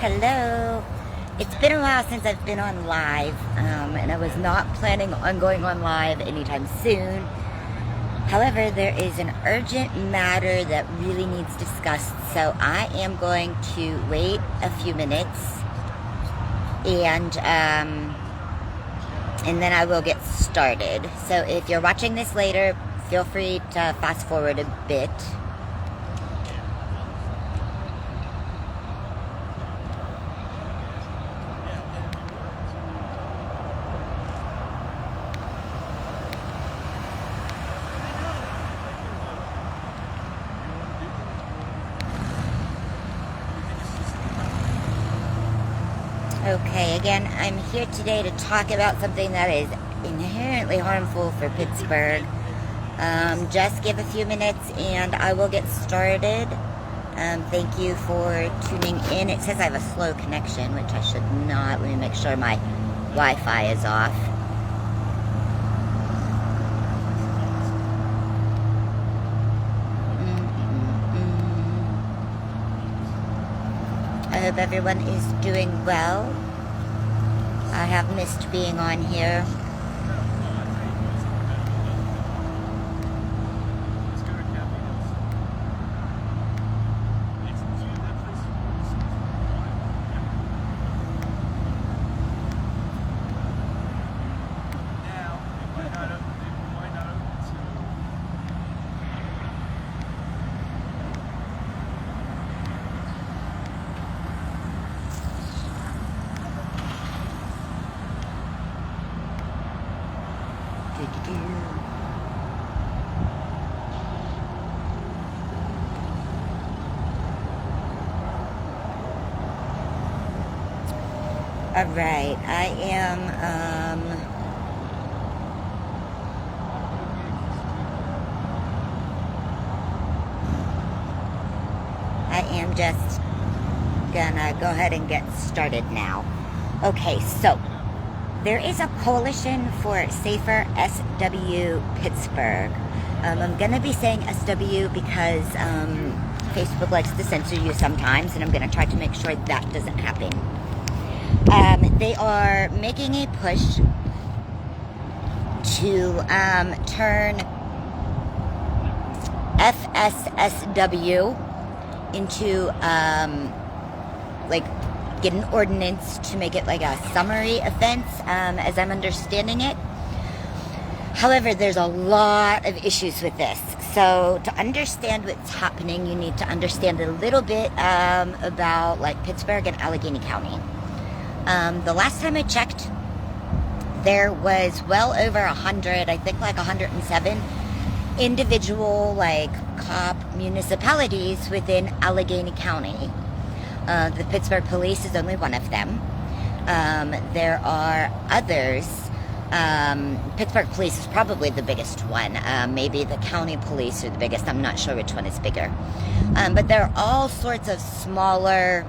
Hello. It's been a while since I've been on live, and I was not planning on going on live anytime soon. However, there is an urgent matter that really needs discussed, so I am going to wait a few minutes, and then I will get started. So if you're watching this later, feel free to fast forward a bit. Okay, again, I'm here today to talk about something that is inherently harmful for Pittsburgh. Just give a few minutes and I will get started. Thank you for tuning in. It says I have a slow connection, which I should not. Let me make sure my Wi-Fi is off. I hope everyone is doing well. I have missed being on here. All right, I am just gonna go ahead and get started now. Okay, so there is a coalition for safer SW Pittsburgh. I'm gonna be saying SW because Facebook likes to censor you sometimes, and I'm gonna try to make sure that doesn't happen. They are making a push to turn FSSW into get an ordinance to make it like a summary offense, as I'm understanding it. However, there's a lot of issues with this. So to understand what's happening, you need to understand a little bit about Pittsburgh and Allegheny County. The last time I checked, there was well over 100, I think 107 individual cop municipalities within Allegheny County. The Pittsburgh Police is only one of them. There are others. Pittsburgh Police is probably the biggest one. Maybe the county police are the biggest. I'm not sure which one is bigger. But there are all sorts of smaller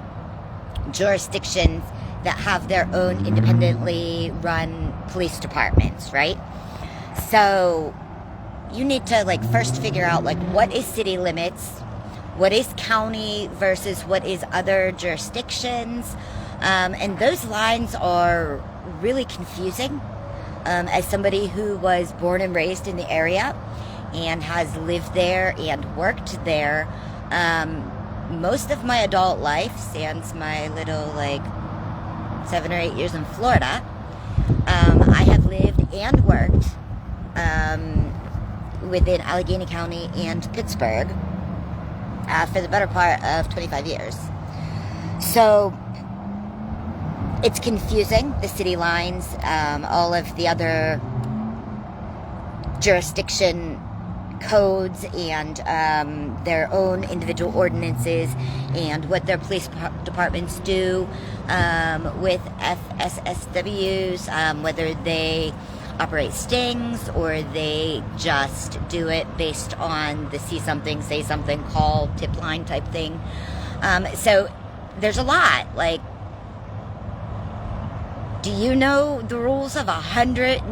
jurisdictions that have their own independently run police departments, right? So you need to first figure out what is city limits, what is county versus what is other jurisdictions, and those lines are really confusing. As somebody who was born and raised in the area and has lived there and worked there most of my adult life, sans my little 7 or 8 years in Florida, I have lived and worked within Allegheny County and Pittsburgh for the better part of 25 years. So it's confusing, the city lines, all of the other jurisdiction codes and their own individual ordinances and what their police departments do with FSSWs, whether they operate stings or they just do it based on the see something, say something, call, tip line type thing. So there's a lot. Do you know the rules of 100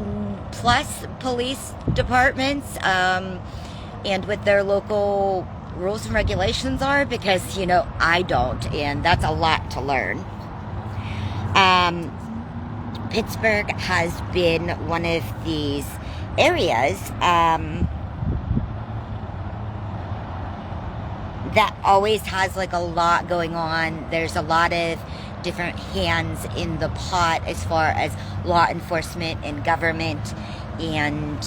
plus police departments and with their local rules and regulations are, because, you know, I don't, and that's a lot to learn. Pittsburgh has been one of these areas that always has like a lot going on. There's a lot of different hands in the pot as far as law enforcement and government and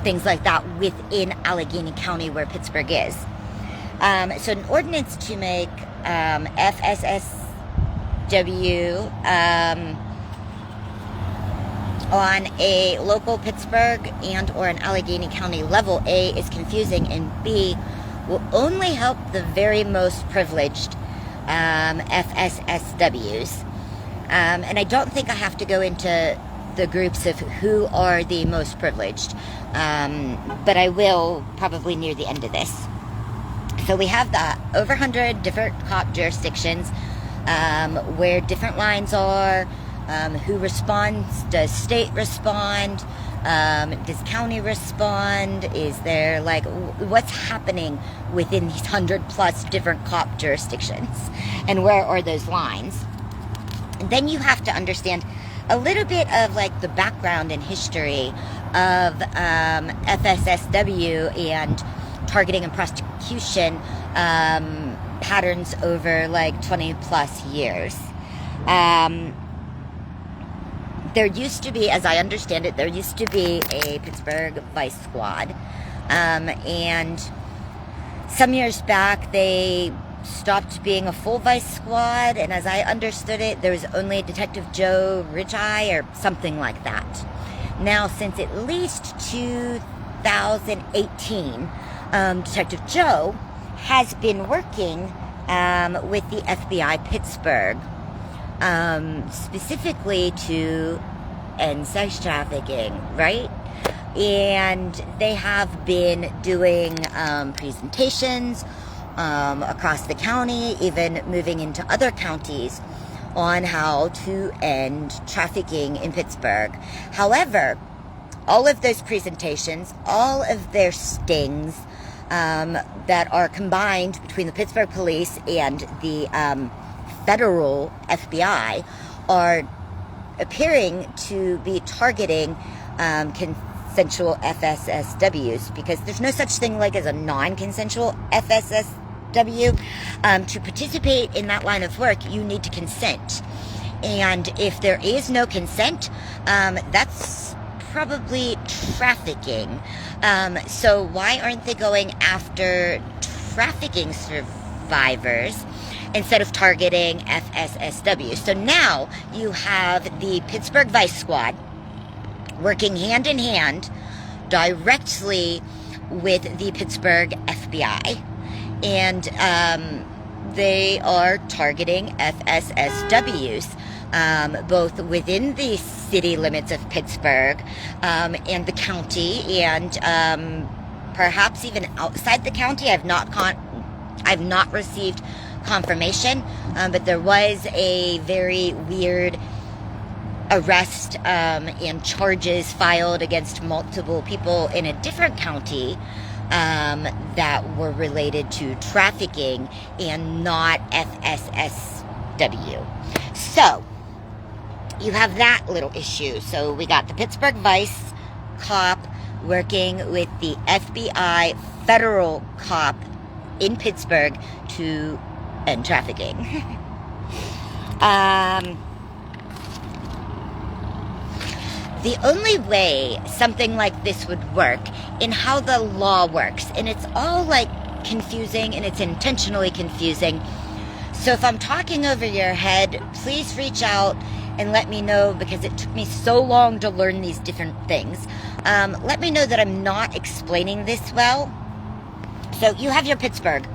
things like that within Allegheny County, where Pittsburgh is. So an ordinance to make FSSW on a local Pittsburgh and or an Allegheny County level, A, is confusing, and B, will only help the very most privileged FSSWs. And I don't think I have to go into the groups of who are the most privileged, but I will probably near the end of this. So we have the over 100 different cop jurisdictions where different lines are. Who responds? Does state respond? Does county respond? Is there, like, what's happening within these 100 plus different cop jurisdictions? And where are those lines? And then you have to understand a little bit of, like, the background and history of FSSW and targeting and prosecution patterns over, like, 20 plus years. There used to be, as I understand it, there used to be a Pittsburgh Vice Squad. And some years back, they stopped being a full Vice Squad. And as I understood it, there was only Detective Joe Ridgeye or something like that. Now, since at least 2018, Detective Joe has been working with the FBI Pittsburgh. Specifically to end sex trafficking, right? And they have been doing presentations across the county, even moving into other counties, on how to end trafficking in Pittsburgh. However, all of those presentations, all of their stings that are combined between the Pittsburgh police and the federal FBI are appearing to be targeting consensual FSSWs, because there's no such thing like as a non-consensual FSSW. To participate in that line of work, you need to consent. And if there is no consent, that's probably trafficking. So why aren't they going after trafficking survivors instead of targeting FSSW? So now you have the Pittsburgh Vice Squad working hand in hand directly with the Pittsburgh FBI, and they are targeting FSSWs, both within the city limits of Pittsburgh and the county, and perhaps even outside the county. I've not received confirmation, but there was a very weird arrest and charges filed against multiple people in a different county that were related to trafficking and not FSSW. So you have that little issue. So we got the Pittsburgh Vice cop working with the FBI federal cop in Pittsburgh to end trafficking. The only way something like this would work in how the law works, and it's all like confusing, and it's intentionally confusing. So if I'm talking over your head, please reach out and let me know, because it took me so long to learn these different things. Let me know that I'm not explaining this well. So you have your Pittsburgh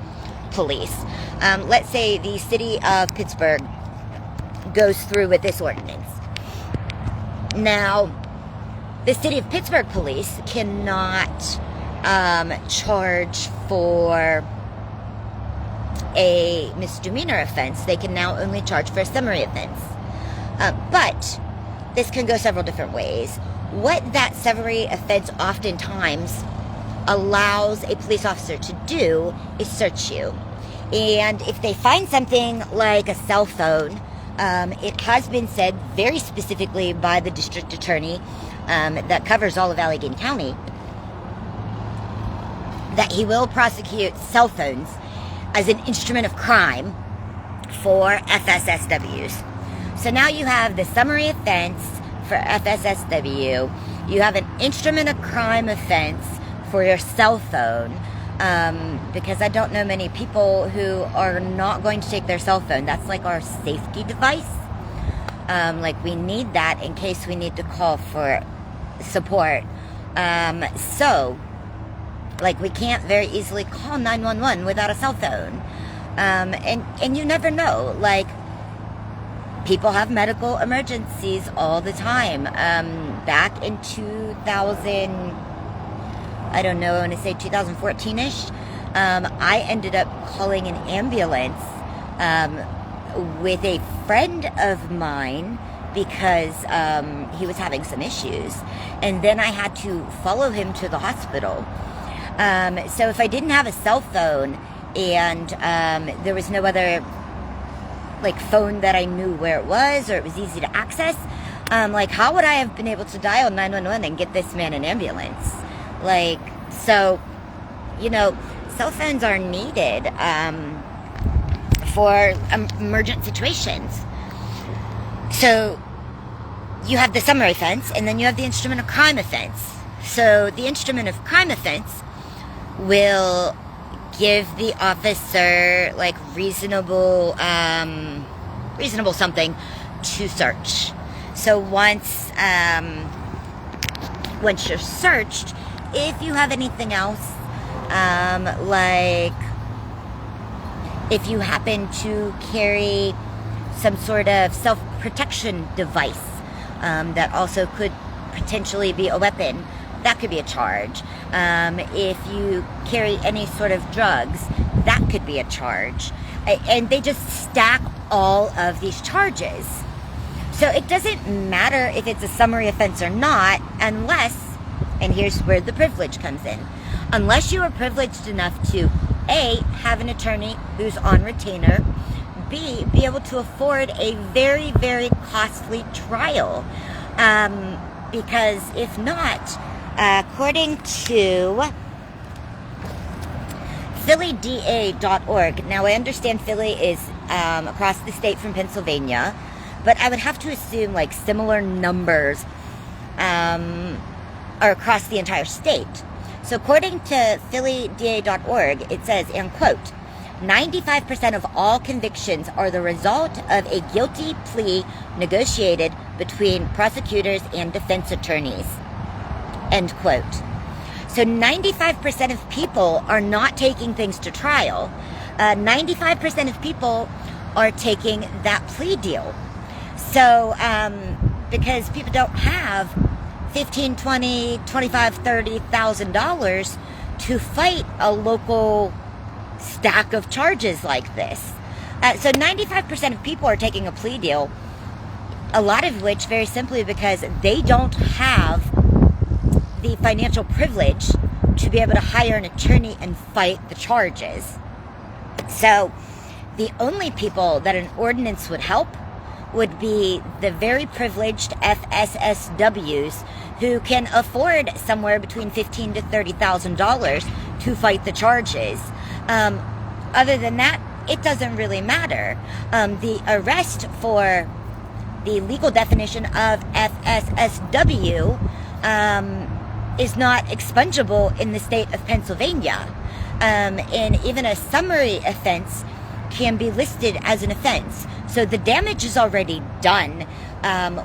police. Let's say the city of Pittsburgh goes through with this ordinance. Now, the city of Pittsburgh police cannot charge for a misdemeanor offense. They can now only charge for a summary offense. But this can go several different ways. What that summary offense oftentimes allows a police officer to do is search you. And if they find something like a cell phone, it has been said very specifically by the district attorney that covers all of Allegheny County that he will prosecute cell phones as an instrument of crime for FSSWs. So now you have the summary offense for FSSW. You have an instrument of crime offense for your cell phone, because I don't know many people who are not going to take their cell phone. That's like our safety device. Like we need that in case we need to call for support. So, like we can't very easily call 911 without a cell phone. And you never know, like people have medical emergencies all the time. Back in 2000, I don't know, I want to say 2014-ish, I ended up calling an ambulance with a friend of mine because he was having some issues. And then I had to follow him to the hospital. So if I didn't have a cell phone and there was no other like phone that I knew where it was or it was easy to access, like how would I have been able to dial 911 and get this man an ambulance? Like, so, you know, cell phones are needed for emergent situations. So you have the summary offense and then you have the instrument of crime offense. So the instrument of crime offense will give the officer like reasonable something to search. So once you're searched, if you have anything else, like if you happen to carry some sort of self-protection device that also could potentially be a weapon, that could be a charge. If you carry any sort of drugs, that could be a charge. And they just stack all of these charges. So it doesn't matter if it's a summary offense or not, unless, and here's where the privilege comes in, unless you are privileged enough to A, have an attorney who's on retainer, B, be able to afford a very, very costly trial. Because if not, according to PhillyDA.org, now I understand Philly is across the state from Pennsylvania, but I would have to assume like similar numbers are across the entire state. So according to PhillyDA.org, it says, and quote, 95% of all convictions are the result of a guilty plea negotiated between prosecutors and defense attorneys. End quote. So 95% of people are not taking things to trial. 95% of people are taking that plea deal. So, because people don't have $15, $20, $25, $30,000 to fight a local stack of charges like this. So 95% of people are taking a plea deal, a lot of which very simply because they don't have the financial privilege to be able to hire an attorney and fight the charges. So the only people that an ordinance would help would be the very privileged FSSWs who can afford somewhere between $15,000 to $30,000 to fight the charges. Other than that, it doesn't really matter. The arrest for the legal definition of FSSW is not expungible in the state of Pennsylvania. And even a summary offense can be listed as an offense. So the damage is already done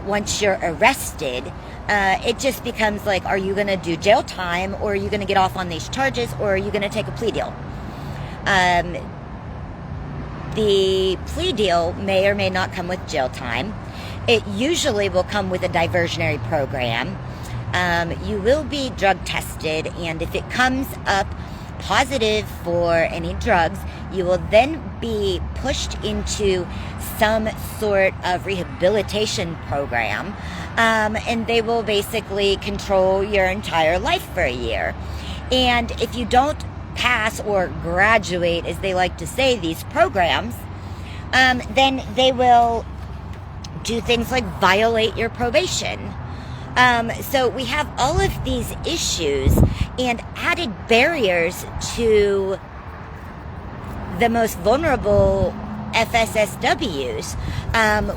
once you're arrested. It just becomes like, are you going to do jail time, or are you going to get off on these charges, or are you going to take a plea deal? The plea deal may or may not come with jail time. It usually will come with a diversionary program. You will be drug tested, and if it comes up positive for any drugs, you will then be pushed into some sort of rehabilitation program, and they will basically control your entire life for a year. And if you don't pass or graduate, as they like to say, these programs, then they will do things like violate your probation. So we have all of these issues and added barriers to the most vulnerable FSSWs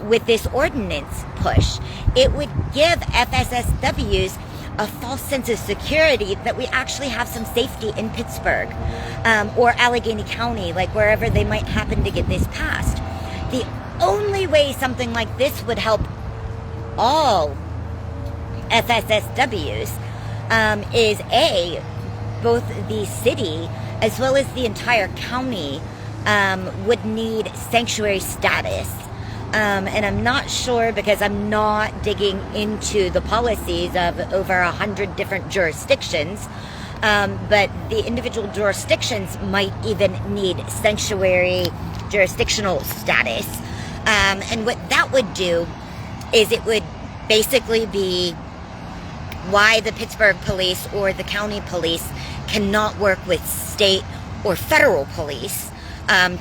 with this ordinance push. It would give FSSWs a false sense of security that we actually have some safety in Pittsburgh or Allegheny County, like wherever they might happen to get this passed. The only way something like this would help all FSSWs is both the city as well as the entire county would need sanctuary status. And I'm not sure, because I'm not digging into the policies of over 100 different jurisdictions, but the individual jurisdictions might even need sanctuary jurisdictional status. And what that would do is it would basically be why the Pittsburgh police or the county police cannot work with state or federal police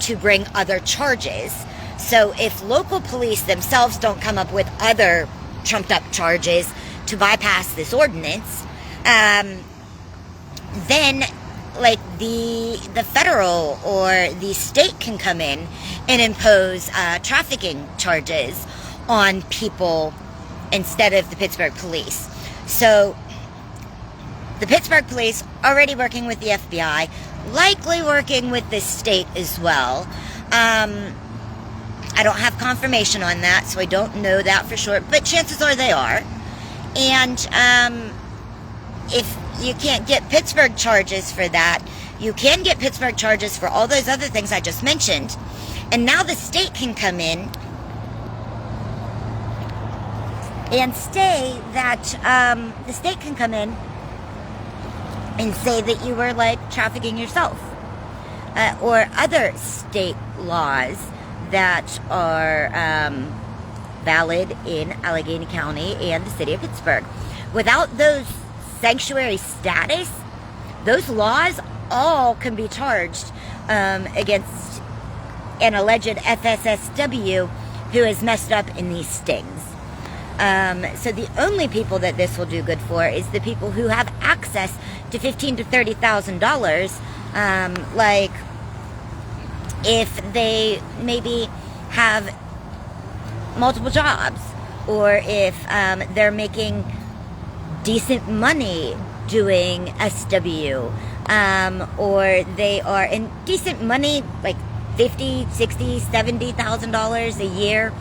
to bring other charges. So if local police themselves don't come up with other trumped up charges to bypass this ordinance, then like the federal or the state can come in and impose trafficking charges on people instead of the Pittsburgh police. So the Pittsburgh police already working with the FBI, likely working with the state as well. I don't have confirmation on that, so I don't know that for sure, but chances are they are. And if you can't get Pittsburgh charges for that, you can get Pittsburgh charges for all those other things I just mentioned. And now the state can come in and say that the state can come in and say that you were like trafficking yourself, or other state laws that are valid in Allegheny County and the city of Pittsburgh. Without those sanctuary status, those laws all can be charged against an alleged FSSW who has messed up in these stings. So the only people that this will do good for is the people who have access to $15,000 to $30,000, like if they maybe have multiple jobs, or if they're making decent money doing SW, or they are in decent money, like $50,000, $60,000, $70,000 a year.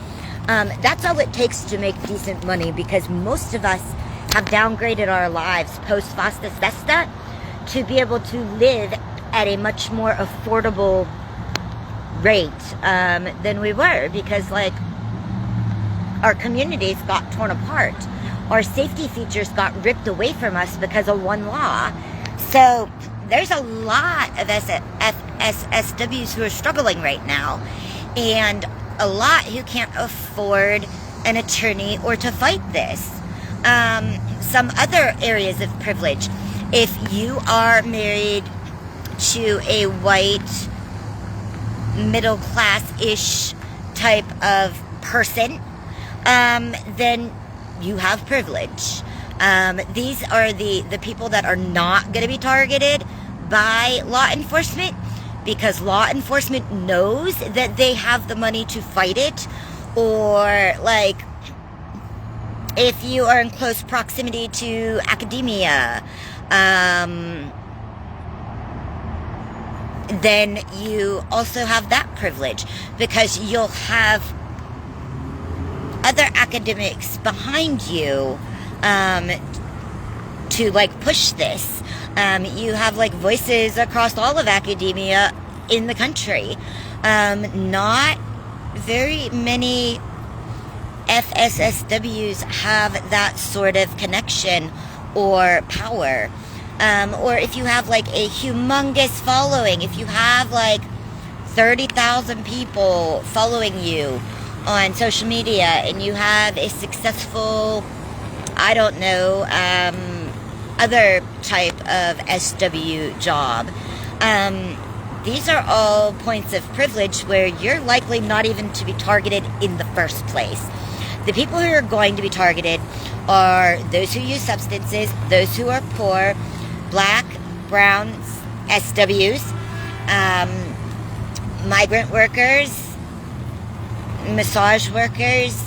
That's all it takes to make decent money, because most of us have downgraded our lives post Fosta Sesta to be able to live at a much more affordable rate than we were, because like our communities got torn apart. Our safety features got ripped away from us because of one law. So there's a lot of FSSWs who are struggling right now, and a lot who can't afford an attorney or to fight this. Some other areas of privilege. If you are married to a white, middle-class-ish type of person, then you have privilege. These are the people that are not going to be targeted by law enforcement, because law enforcement knows that they have the money to fight it. Or like if you are in close proximity to academia, then you also have that privilege, because you'll have other academics behind you to like push this. You have like voices across all of academia in the country. Not very many FSSWs have that sort of connection or power. Or if you have like a humongous following, if you have like 30,000 people following you on social media, and you have a successful, I don't know, other type of SW job, these are all points of privilege where you're likely not even to be targeted in the first place. The people who are going to be targeted are those who use substances, those who are poor, black, browns, SWs, migrant workers, massage workers,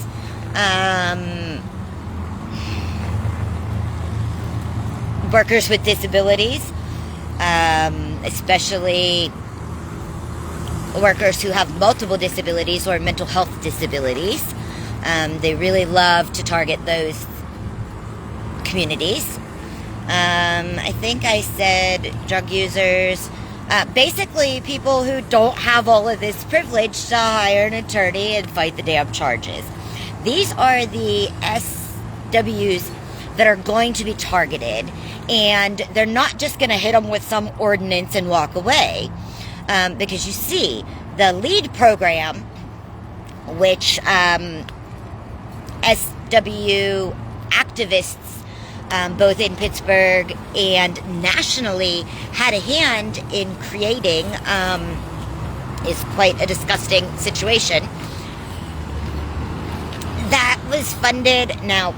workers with disabilities, especially workers who have multiple disabilities or mental health disabilities. They really love to target those communities. I think I said drug users, basically people who don't have all of this privilege to hire an attorney and fight the damn charges. These are the SWs that are going to be targeted, and they're not just going to hit them with some ordinance and walk away, because you see, the LEAD program, which SW activists both in Pittsburgh and nationally had a hand in creating, is quite a disgusting situation. That was funded. Now,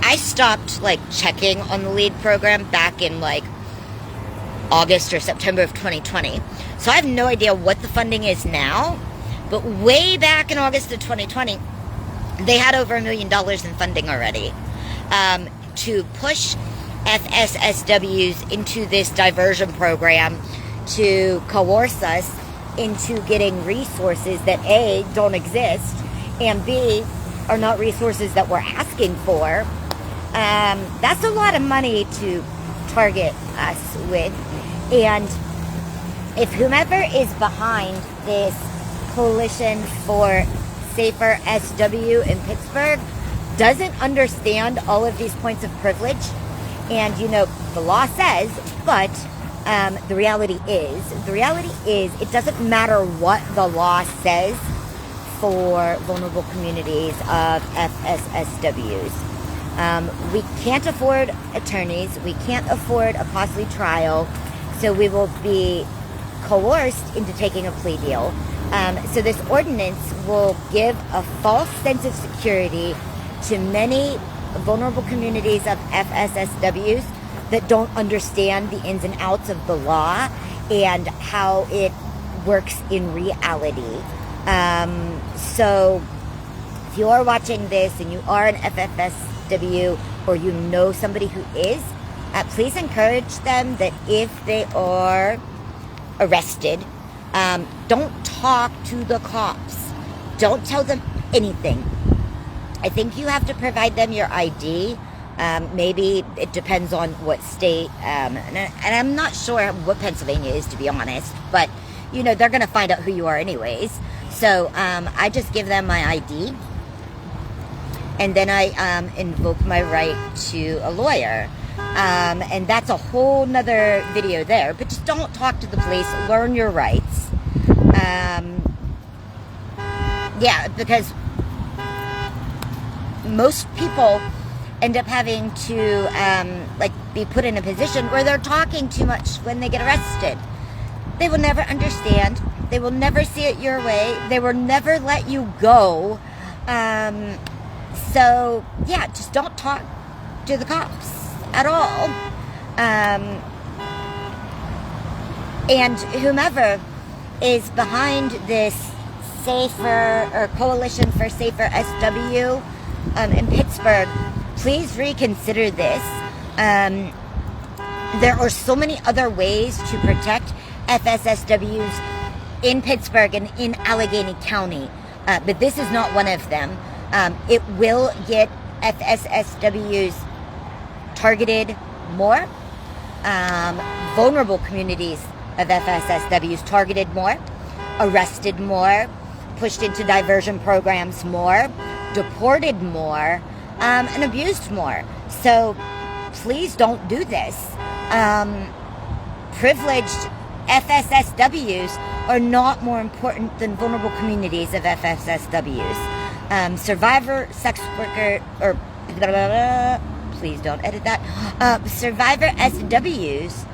I stopped checking on the LEAD program back in August or September of 2020. So I have no idea what the funding is now, but way back in August of 2020, they had over $1 million in funding already to push FSSWs into this diversion program to coerce us into getting resources that A, don't exist, and B, are not resources that we're asking for. That's a lot of money to target us with. And if whomever is behind this coalition for safer SW in Pittsburgh doesn't understand all of these points of privilege, and the law says, but the reality is it doesn't matter what the law says for vulnerable communities of FSSWs. We can't afford attorneys, we can't afford a costly trial, so we will be coerced into taking a plea deal. So this ordinance will give a false sense of security to many vulnerable communities of FSSWs that don't understand the ins and outs of the law and how it works in reality. So if you are watching this and you are an FFSW or you know somebody who is, please encourage them that if they are arrested, don't talk to the cops. Don't tell them anything. I think you have to provide them your ID. Maybe it depends on what state. And I'm not sure what Pennsylvania is, to be honest. But, they're going to find out who you are anyways. So I just give them my ID. And then I invoke my right to a lawyer. And that's a whole nother video there. But just don't talk to the police. Learn your rights. Yeah, because most people end up having to be put in a position where they're talking too much when they get arrested. They will never understand. They will never see it your way. They will never let you go. So yeah, just don't talk to the cops at all. And whomever is behind this safer or coalition for safer SW in Pittsburgh, please reconsider this. There are so many other ways to protect FSSWs in Pittsburgh and in Allegheny County, but this is not one of them. It will get FSSWs targeted more, vulnerable communities of FSSWs targeted more, arrested more, pushed into diversion programs more, deported more, and abused more. So please don't do this. Privileged FSSWs are not more important than vulnerable communities of FSSWs. Survivor, sex worker, or please don't edit that. Survivor SWs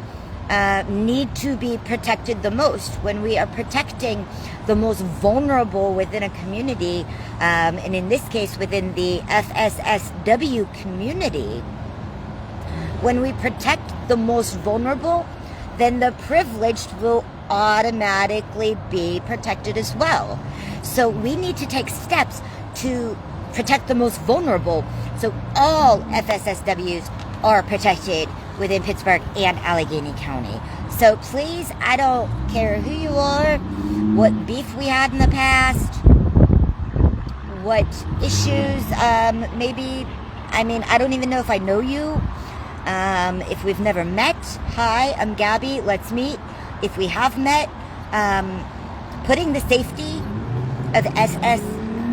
need to be protected the most. When we are protecting the most vulnerable within a community, and in this case within the FSSW community, when we protect the most vulnerable, then the privileged will automatically be protected as well. So we need to take steps to protect the most vulnerable, so all FSSWs are protected within Pittsburgh and Allegheny County. So please, I don't care who you are, what beef we had in the past, what issues, maybe, I mean, I don't even know if I know you. If we've never met, hi, I'm Gabby, let's meet. If we have met, putting the safety of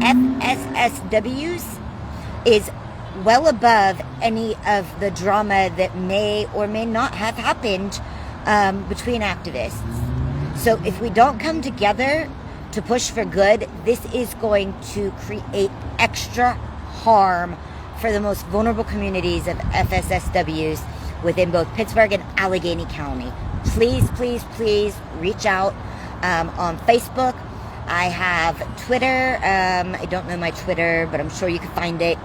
FSSWs is well above any of the drama that may or may not have happened between activists. So if we don't come together to push for good, this is going to create extra harm for the most vulnerable communities of FSSWs within both Pittsburgh and Allegheny County. Please, please, please reach out on Facebook. I have Twitter. I don't know my Twitter, but I'm sure you can find it.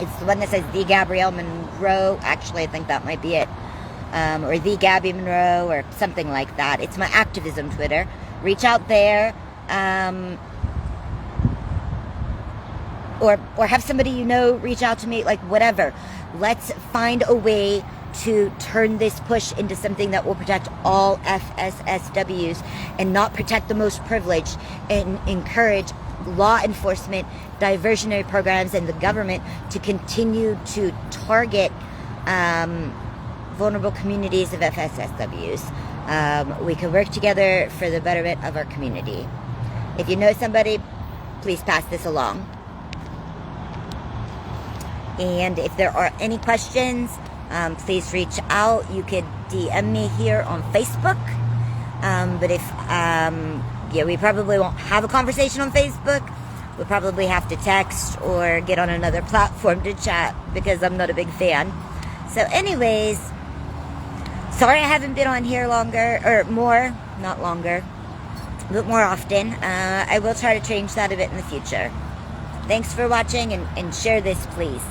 It's the one that says The Gabrielle Monroe. Actually, I think that might be it. Or The Gabby Monroe or something like that. It's my activism Twitter. Reach out there. Or have somebody you know reach out to me, like whatever. Let's find a way to turn this push into something that will protect all FSSWs and not protect the most privileged, and encourage law enforcement, diversionary programs, and the government to continue to target vulnerable communities of FSSWs. We can work together for the betterment of our community. If you know somebody, please pass this along. And if there are any questions, please reach out. You could DM me here on Facebook. But if, we probably won't have a conversation on Facebook. We'll probably have to text or get on another platform to chat because I'm not a big fan. So anyways, sorry I haven't been on here longer, or more, not longer, but more often. I will try to change that a bit in the future. Thanks for watching, and share this, please.